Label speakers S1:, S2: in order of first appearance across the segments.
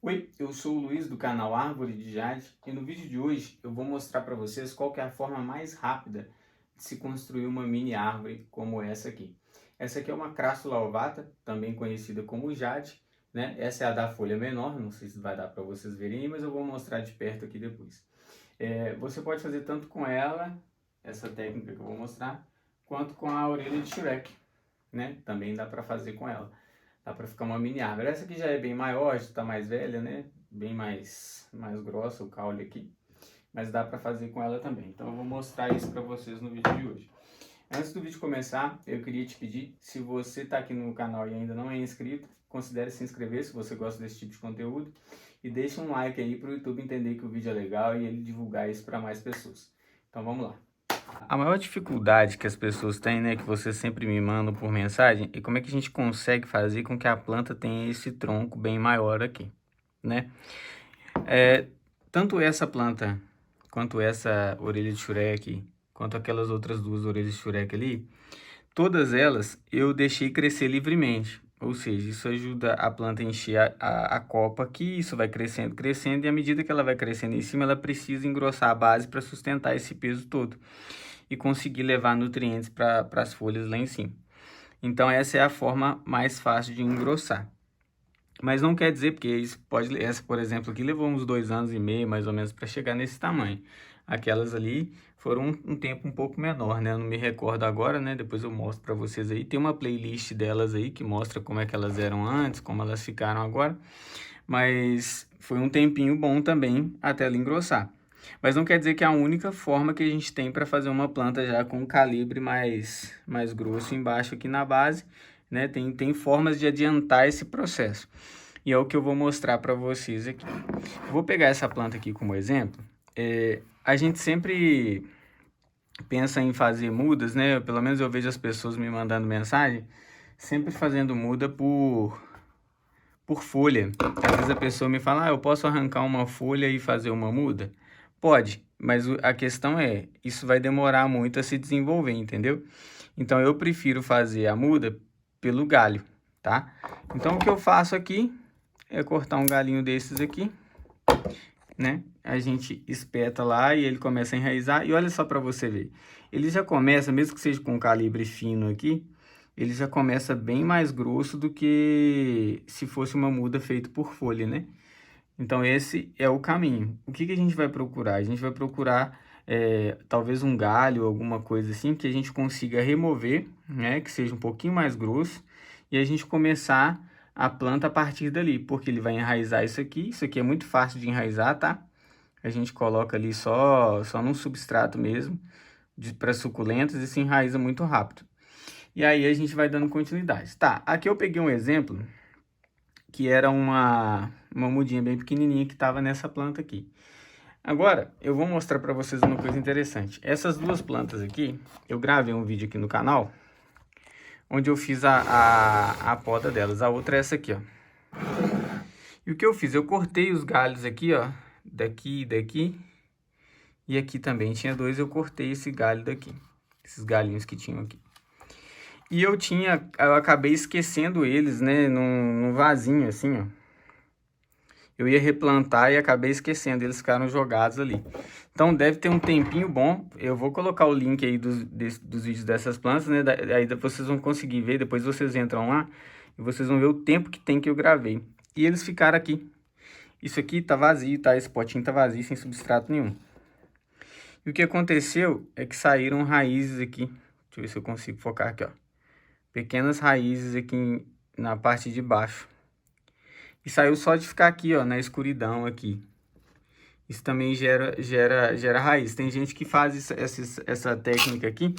S1: Oi, eu sou o Luiz do canal Árvore de Jade e no vídeo de hoje eu vou mostrar para vocês qual que é a forma mais rápida de se construir uma mini árvore como essa aqui. Essa aqui é uma Crassula ovata, também conhecida como Jade, né? Essa é a da folha menor, não sei se vai dar para vocês verem, mas eu vou mostrar de perto aqui depois. Você pode fazer tanto com ela, essa técnica que eu vou mostrar, quanto com a orelha de Shrek, né? Também dá para fazer com ela. Dá para ficar uma mini árvore. Essa aqui já é bem maior, já está mais velha, né? Bem mais grossa o caule aqui. Mas dá para fazer com ela também. Então eu vou mostrar isso para vocês no vídeo de hoje. Antes do vídeo começar, eu queria te pedir, se você está aqui no canal e ainda não é inscrito, considere se inscrever se você gosta desse tipo de conteúdo. E deixe um like aí para o YouTube entender que o vídeo é legal e ele divulgar isso para mais pessoas. Então vamos lá. A maior dificuldade que as pessoas têm, né, que vocês sempre me mandam por mensagem, é como é que a gente consegue fazer com que a planta tenha esse tronco bem maior aqui, né? Tanto essa planta, quanto essa orelha de Shrek, quanto aquelas outras duas orelhas de Shrek ali, todas elas eu deixei crescer livremente. Ou seja, isso ajuda a planta a encher a copa aqui, isso vai crescendo, crescendo, e à medida que ela vai crescendo em cima, ela precisa engrossar a base para sustentar esse peso todo e conseguir levar nutrientes para as folhas lá em cima. Então essa é a forma mais fácil de engrossar. Mas não quer dizer, porque isso pode, essa por exemplo aqui levou uns 2 anos e meio mais ou menos para chegar nesse tamanho. Aquelas ali foram um tempo um pouco menor, né? Eu não me recordo agora, né? Depois eu mostro para vocês aí. Tem uma playlist delas aí que mostra como é que elas eram antes, como elas ficaram agora. Mas foi um tempinho bom também até ela engrossar. Mas não quer dizer que é a única forma que a gente tem para fazer uma planta já com um calibre mais grosso embaixo aqui na base, né? Tem formas de adiantar esse processo. E é o que eu vou mostrar para vocês aqui. Vou pegar essa planta aqui como exemplo. A gente sempre pensa em fazer mudas, né? Pelo menos eu vejo as pessoas me mandando mensagem, sempre fazendo muda por folha. Às vezes a pessoa me fala, eu posso arrancar uma folha e fazer uma muda? Pode, mas a questão é, isso vai demorar muito a se desenvolver, entendeu? Então eu prefiro fazer a muda pelo galho, tá? Então o que eu faço aqui é cortar um galinho desses aqui, né? A gente espeta lá e ele começa a enraizar. E olha só para você ver, ele já começa, mesmo que seja com um calibre fino aqui, ele já começa bem mais grosso do que se fosse uma muda feita por folha, né? Então esse é o caminho. O que que a gente vai procurar? A gente vai procurar talvez um galho, alguma coisa assim, que a gente consiga remover, né? Que seja um pouquinho mais grosso, e a gente começar a planta a partir dali, porque ele vai enraizar isso aqui. Isso aqui é muito fácil de enraizar, tá? A gente coloca ali só num substrato mesmo, para suculentas, e se enraiza muito rápido. E aí a gente vai dando continuidade. Tá, aqui eu peguei um exemplo que era uma mudinha bem pequenininha que estava nessa planta aqui. Agora, eu vou mostrar para vocês uma coisa interessante. Essas duas plantas aqui, eu gravei um vídeo aqui no canal, onde eu fiz a poda delas. A outra é essa aqui, ó. E o que eu fiz? Eu cortei os galhos aqui, ó, daqui e daqui. E aqui também tinha dois, eu cortei esse galho daqui. Esses galinhos que tinham aqui. E eu acabei esquecendo eles, né, num vasinho assim, ó. Eu ia replantar e acabei esquecendo, eles ficaram jogados ali. Então deve ter um tempinho bom. Eu vou colocar o link aí dos vídeos dessas plantas, né? Aí vocês vão conseguir ver, depois vocês entram lá e vocês vão ver o tempo que tem que eu gravei. E eles ficaram aqui. Isso aqui tá vazio, tá? Esse potinho tá vazio, sem substrato nenhum. E o que aconteceu é que saíram raízes aqui. Deixa eu ver se eu consigo focar aqui, ó. Pequenas raízes aqui na parte de baixo. E saiu só de ficar aqui, ó, na escuridão aqui. Isso também gera raiz. Tem gente que faz essa técnica aqui,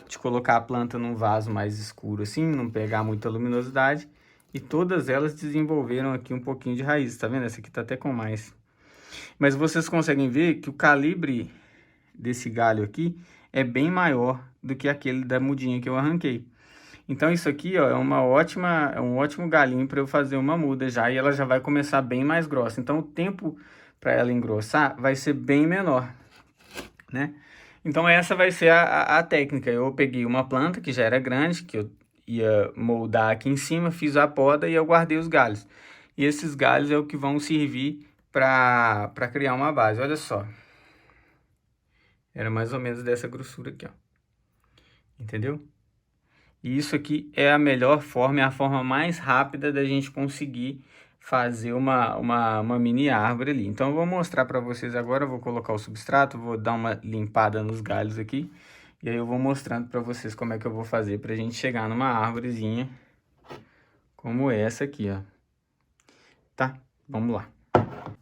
S1: de colocar a planta num vaso mais escuro assim, não pegar muita luminosidade. E todas elas desenvolveram aqui um pouquinho de raiz, tá vendo? Essa aqui tá até com mais. Mas vocês conseguem ver que o calibre desse galho aqui é bem maior do que aquele da mudinha que eu arranquei. Então isso aqui, ó, é um ótimo galinho para eu fazer uma muda já, e ela já vai começar bem mais grossa. Então o tempo para ela engrossar vai ser bem menor, né? Então essa vai ser a técnica. Eu peguei uma planta que já era grande, que eu ia moldar aqui em cima, fiz a poda e eu guardei os galhos. E esses galhos é o que vão servir para criar uma base. Olha só. Era mais ou menos dessa grossura aqui, ó. Entendeu? E isso aqui é a melhor forma, é a forma mais rápida da gente conseguir fazer uma mini árvore ali. Então eu vou mostrar para vocês agora, eu vou colocar o substrato, vou dar uma limpada nos galhos aqui. E aí eu vou mostrando para vocês como é que eu vou fazer para a gente chegar numa árvorezinha como essa aqui, ó. Tá? Vamos lá.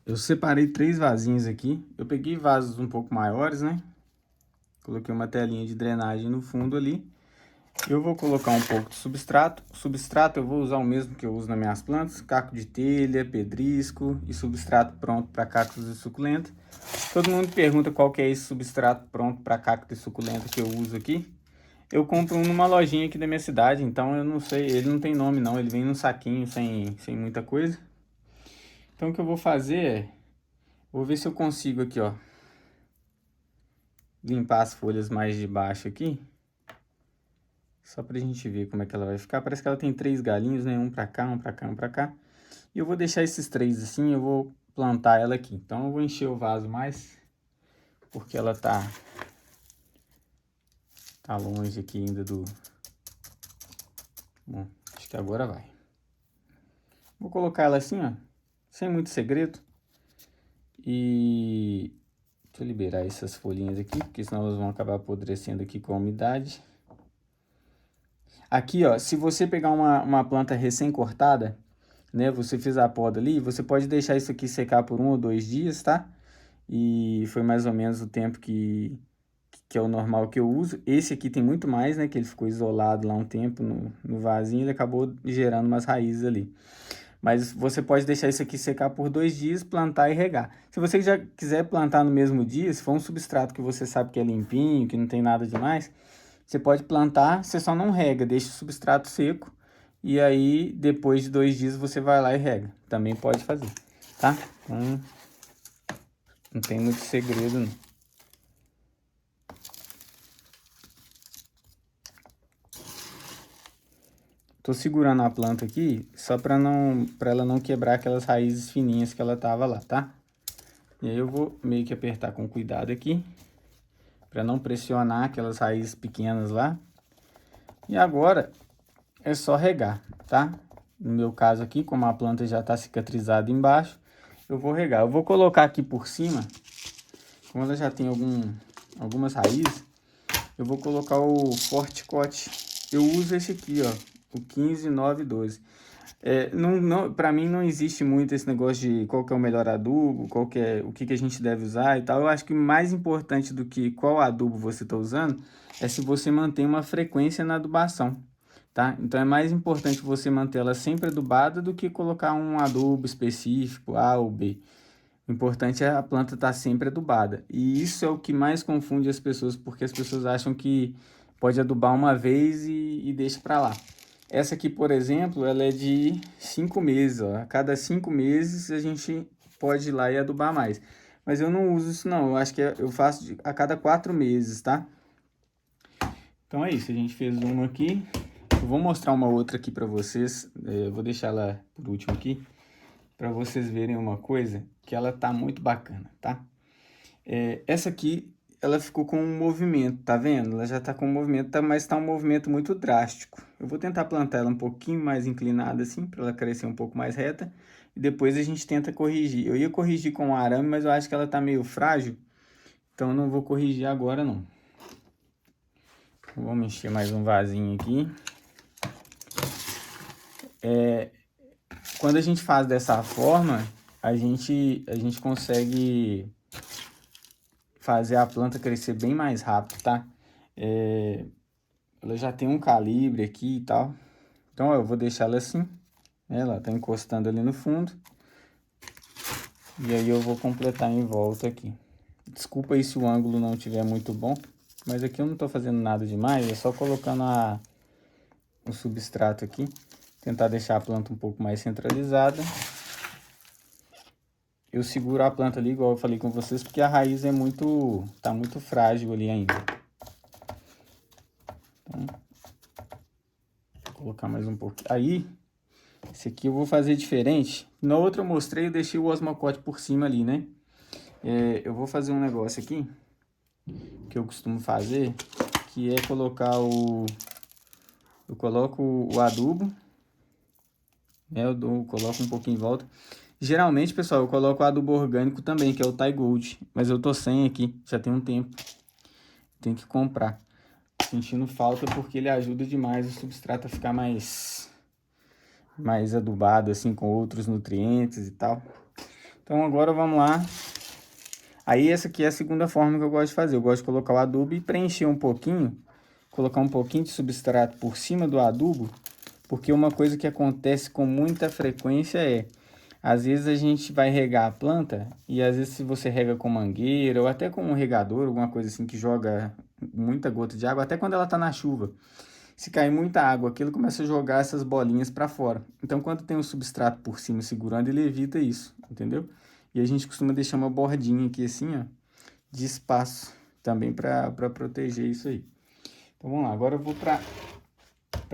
S1: Eu separei 3 vasinhos aqui. Eu peguei vasos um pouco maiores, né? Coloquei uma telinha de drenagem no fundo ali. Eu vou colocar um pouco de substrato. Substrato eu vou usar o mesmo que eu uso nas minhas plantas. Caco de telha, pedrisco e substrato pronto para cactos e suculenta. Todo mundo pergunta qual que é esse substrato pronto para cacto e suculenta que eu uso aqui. Eu compro um numa lojinha aqui da minha cidade, então eu não sei, ele não tem nome não, ele vem num saquinho sem muita coisa. Então o que eu vou fazer é, vou ver se eu consigo aqui, ó, limpar as folhas mais de baixo aqui. Só pra gente ver como é que ela vai ficar. Parece que ela tem 3 galinhos, né? Um pra cá, um pra cá, um pra cá. E eu vou deixar esses 3 assim, eu vou plantar ela aqui. Então eu vou encher o vaso mais, porque ela tá longe aqui ainda do... Bom, acho que agora vai. Vou colocar ela assim, ó, sem muito segredo. E deixa eu liberar essas folhinhas aqui, porque senão elas vão acabar apodrecendo aqui com a umidade. Aqui, ó, se você pegar uma planta recém-cortada, né, você fez a poda ali, você pode deixar isso aqui secar por 1 ou 2 dias, tá? E foi mais ou menos o tempo que é o normal que eu uso. Esse aqui tem muito mais, né, que ele ficou isolado lá um tempo no vasinho, ele acabou gerando umas raízes ali. Mas você pode deixar isso aqui secar por 2 dias, plantar e regar. Se você já quiser plantar no mesmo dia, se for um substrato que você sabe que é limpinho, que não tem nada demais, você pode plantar, você só não rega, deixa o substrato seco. E aí, depois de 2 dias, você vai lá e rega. Também pode fazer, tá? Então, não tem muito segredo, não. Tô segurando a planta aqui, só para ela não quebrar aquelas raízes fininhas que ela tava lá, tá? E aí eu vou meio que apertar com cuidado aqui, para não pressionar aquelas raízes pequenas lá. E agora é só regar, tá? No meu caso aqui, como a planta já está cicatrizada embaixo, eu vou regar. Eu vou colocar aqui por cima, como ela já tem algumas raízes, eu vou colocar o Forticote. Eu uso esse aqui, ó, o 15,9,12. Para mim não existe muito esse negócio de qual que é o melhor adubo, o que a gente deve usar e tal. Eu acho que mais importante do que qual adubo você está usando é se você mantém uma frequência na adubação, tá? Então é mais importante você manter ela sempre adubada do que colocar um adubo específico, A ou B. O importante é a planta estar sempre adubada. E isso é o que mais confunde as pessoas, porque as pessoas acham que pode adubar uma vez e deixa para lá. Essa aqui, por exemplo, ela é de 5 meses. Ó. A cada 5 meses a gente pode ir lá e adubar mais. Mas eu não uso isso não, eu acho que eu faço a cada 4 meses, tá? Então é isso, a gente fez uma aqui. Eu vou mostrar uma outra aqui para vocês, eu vou deixar ela por último aqui, para vocês verem uma coisa que ela tá muito bacana, tá? Essa aqui, ela ficou com um movimento, tá vendo? Ela já tá com um movimento, mas tá um movimento muito drástico. Eu vou tentar plantar ela um pouquinho mais inclinada assim, para ela crescer um pouco mais reta. E depois a gente tenta corrigir. Eu ia corrigir com o arame, mas eu acho que ela tá meio frágil. Então eu não vou corrigir agora não. Vamos encher mais um vasinho aqui. Quando a gente faz dessa forma, a gente consegue fazer a planta crescer bem mais rápido, tá? Ela já tem um calibre aqui e tal. Então, ó, eu vou deixar ela assim. Ela tá encostando ali no fundo. E aí eu vou completar em volta aqui. Desculpa aí se o ângulo não estiver muito bom. Mas aqui eu não tô fazendo nada demais. É só colocando o substrato aqui. Tentar deixar a planta um pouco mais centralizada. Eu seguro a planta ali, igual eu falei com vocês, porque a raiz tá muito frágil ali ainda. Então, vou colocar mais um pouquinho. Aí, Esse aqui eu vou fazer diferente. Na outra eu mostrei, eu deixei o osmocote por cima ali, né? Eu vou fazer um negócio aqui, que eu costumo fazer, que é colocar o... Eu coloco o adubo, né? Eu coloco um pouquinho em volta. Geralmente, pessoal, eu coloco o adubo orgânico também, que é o Thai Gold. Mas eu tô sem aqui, já tem um tempo. Tem que comprar. Sentindo falta porque ele ajuda demais o substrato a ficar mais adubado, assim, com outros nutrientes e tal. Então agora vamos lá. Aí essa aqui é a segunda forma que eu gosto de fazer. Eu gosto de colocar o adubo e preencher um pouquinho, colocar um pouquinho de substrato por cima do adubo, porque uma coisa que acontece com muita frequência é, às vezes a gente vai regar a planta e às vezes se você rega com mangueira ou até com um regador, alguma coisa assim que joga muita gota de água, até quando ela tá na chuva, se cair muita água, aquilo começa a jogar essas bolinhas para fora. Então, quando tem o substrato por cima segurando, ele evita isso, entendeu? E a gente costuma deixar uma bordinha aqui assim, ó, de espaço também para proteger isso aí. Então, vamos lá. Agora eu vou para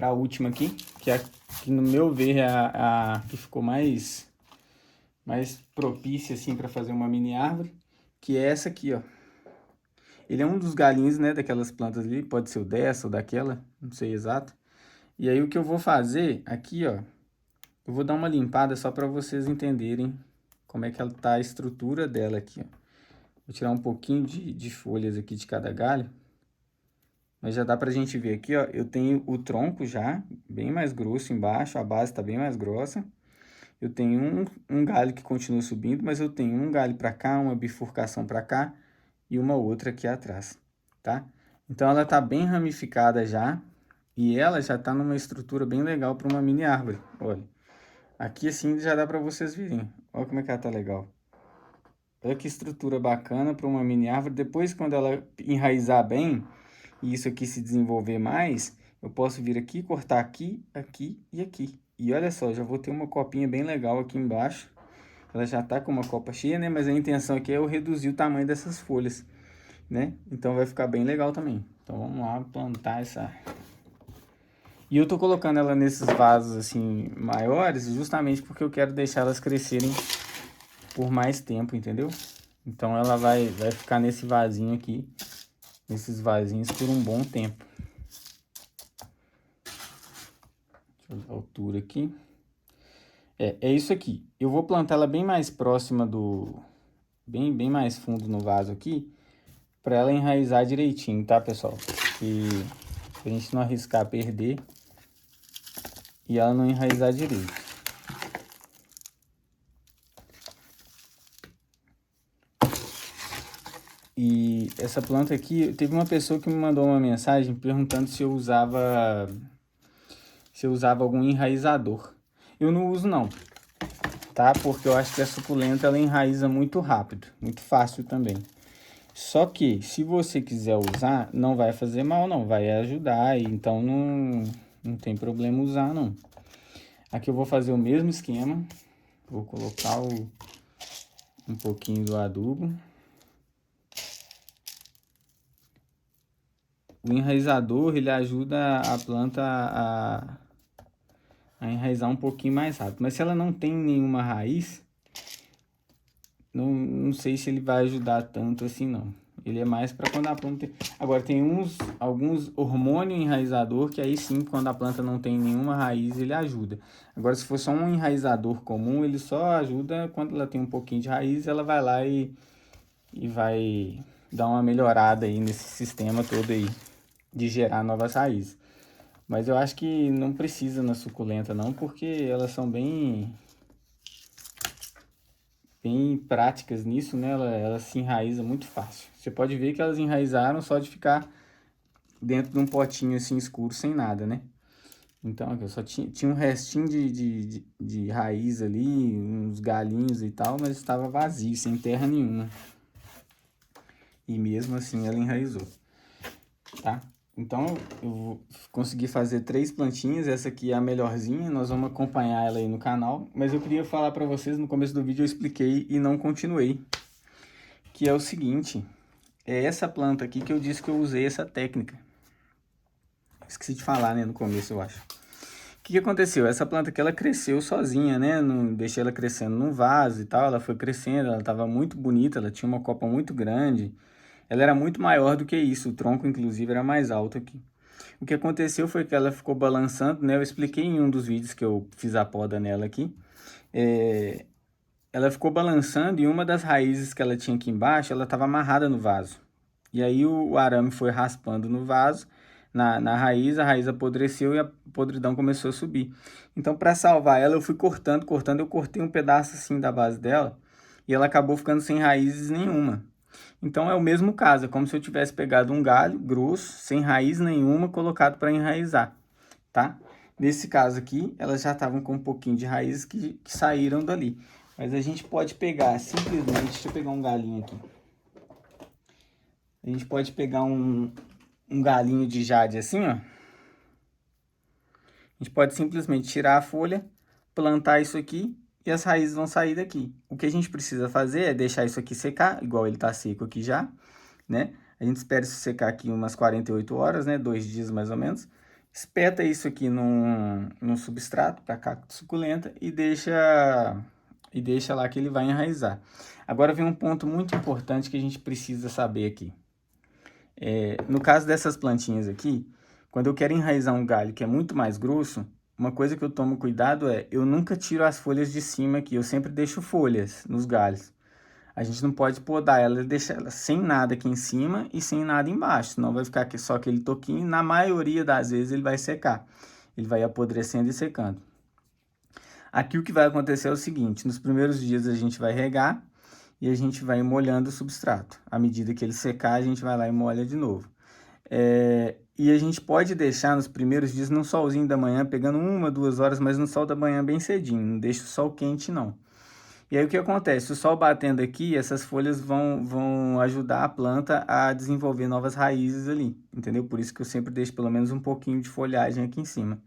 S1: a última aqui, que no meu ver é a que ficou mais propícia assim para fazer uma mini árvore, que é essa aqui, ó. Ele é um dos galinhos, né, daquelas plantas ali, pode ser o dessa ou daquela, não sei exato. E aí o que eu vou fazer aqui, ó, eu vou dar uma limpada só para vocês entenderem como é que ela tá a estrutura dela aqui, ó. Vou tirar um pouquinho de folhas aqui de cada galho. Mas já dá pra gente ver aqui, ó, eu tenho o tronco já bem mais grosso embaixo, a base tá bem mais grossa. Eu tenho um galho que continua subindo, mas eu tenho um galho para cá, uma bifurcação para cá e uma outra aqui atrás, tá? Então ela tá bem ramificada já e ela já tá numa estrutura bem legal para uma mini árvore, olha. Aqui assim já dá para vocês verem, olha como é que ela tá legal. Olha que estrutura bacana para uma mini árvore. Depois, quando ela enraizar bem e isso aqui se desenvolver mais, eu posso vir aqui, cortar aqui, aqui e aqui. E olha só, já vou ter uma copinha bem legal aqui embaixo. Ela já tá com uma copa cheia, né? Mas a intenção aqui é eu reduzir o tamanho dessas folhas, né? Então vai ficar bem legal também. Então vamos lá plantar essa... E eu tô colocando ela nesses vasos assim maiores justamente porque eu quero deixar elas crescerem por mais tempo, entendeu? Então ela vai ficar nesse vasinho aqui, nesses vasinhos por um bom tempo. Deixa eu ver a altura aqui. É isso aqui. Eu vou plantar ela bem mais próxima do... Bem mais fundo no vaso aqui, para ela enraizar direitinho, tá, pessoal? E a gente não arriscar perder e ela não enraizar direito. E essa planta aqui, teve uma pessoa que me mandou uma mensagem perguntando se eu usava algum enraizador. Eu não uso não, tá? Porque eu acho que a suculenta ela enraiza muito rápido, muito fácil também. Só que se você quiser usar, não vai fazer mal não, vai ajudar, então não tem problema usar não. Aqui eu vou fazer o mesmo esquema, vou colocar um pouquinho do adubo. O enraizador, ele ajuda a planta a enraizar um pouquinho mais rápido. Mas se ela não tem nenhuma raiz, não sei se ele vai ajudar tanto assim não. Ele é mais para quando a planta tem... Agora tem alguns hormônio enraizador que aí sim, quando a planta não tem nenhuma raiz, ele ajuda. Agora se for só um enraizador comum, ele só ajuda quando ela tem um pouquinho de raiz, ela vai lá e vai dar uma melhorada aí nesse sistema todo aí de gerar novas raízes. Mas eu acho que não precisa na suculenta não, porque elas são bem práticas nisso, né? Ela se enraiza muito fácil. Você pode ver que elas enraizaram só de ficar dentro de um potinho assim escuro, sem nada, né? Então, aqui, eu só tinha um restinho de raiz ali, uns galinhos e tal, mas estava vazio, sem terra nenhuma. E mesmo assim ela enraizou, tá? Então, eu vou conseguir fazer 3 plantinhas, essa aqui é a melhorzinha, nós vamos acompanhar ela aí no canal. Mas eu queria falar para vocês, no começo do vídeo eu expliquei e não continuei. Que é o seguinte, é essa planta aqui que eu disse que eu usei essa técnica. Esqueci de falar, né, no começo, eu acho. que aconteceu? Essa planta aqui, ela cresceu sozinha, né? Não deixei ela crescendo num vaso e tal, ela foi crescendo, ela estava muito bonita, ela tinha uma copa muito grande, ela era muito maior do que isso, o tronco, inclusive, era mais alto aqui. O que aconteceu foi que ela ficou balançando, né? Eu expliquei em um dos vídeos que eu fiz a poda nela aqui. Ela ficou balançando e uma das raízes que ela tinha aqui embaixo, ela estava amarrada no vaso. E aí o arame foi raspando no vaso, na raiz, a raiz apodreceu e a podridão começou a subir. Então, para salvar ela, eu fui cortando, eu cortei um pedaço assim da base dela e ela acabou ficando sem raízes nenhuma. Então, é o mesmo caso, é como se eu tivesse pegado um galho grosso, sem raiz nenhuma, colocado para enraizar, tá? Nesse caso aqui, elas já estavam com um pouquinho de raízes que saíram dali. Mas a gente pode pegar simplesmente, deixa eu pegar um galinho aqui. A gente pode pegar um galinho de jade assim, ó. A gente pode simplesmente tirar a folha, plantar isso aqui e as raízes vão sair daqui. O que a gente precisa fazer é deixar isso aqui secar, igual ele tá seco aqui já, né? A gente espera isso secar aqui umas 48 horas, né? 2 dias mais ou menos. Espeta isso aqui num substrato para cacto suculenta e deixa lá que ele vai enraizar. Agora vem um ponto muito importante que a gente precisa saber aqui. No caso dessas plantinhas aqui, quando eu quero enraizar um galho que é muito mais grosso, uma coisa que eu tomo cuidado é, eu nunca tiro as folhas de cima aqui, eu sempre deixo folhas nos galhos. A gente não pode podar ela e deixar ela sem nada aqui em cima e sem nada embaixo, senão vai ficar aqui só aquele toquinho e na maioria das vezes ele vai secar. Ele vai apodrecendo e secando. Aqui o que vai acontecer é o seguinte, nos primeiros dias a gente vai regar e a gente vai molhando o substrato. À medida que ele secar, a gente vai lá e molha de novo. E a gente pode deixar nos primeiros dias no solzinho da manhã, pegando 1, 2 horas, mas no sol da manhã bem cedinho, não deixa o sol quente não. E aí o que acontece? O sol batendo aqui, essas folhas vão ajudar a planta a desenvolver novas raízes ali, entendeu? Por isso que eu sempre deixo pelo menos um pouquinho de folhagem aqui em cima.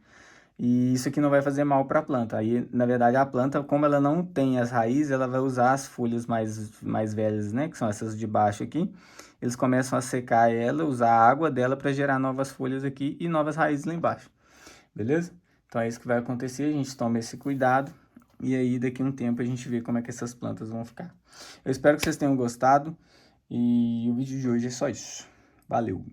S1: E isso aqui não vai fazer mal para a planta. Aí, na verdade, a planta, como ela não tem as raízes, ela vai usar as folhas mais velhas, né? Que são essas de baixo aqui. Eles começam a secar ela, usar a água dela para gerar novas folhas aqui e novas raízes lá embaixo. Beleza? Então é isso que vai acontecer, a gente toma esse cuidado. E aí, daqui a um tempo, a gente vê como é que essas plantas vão ficar. Eu espero que vocês tenham gostado. E o vídeo de hoje é só isso. Valeu!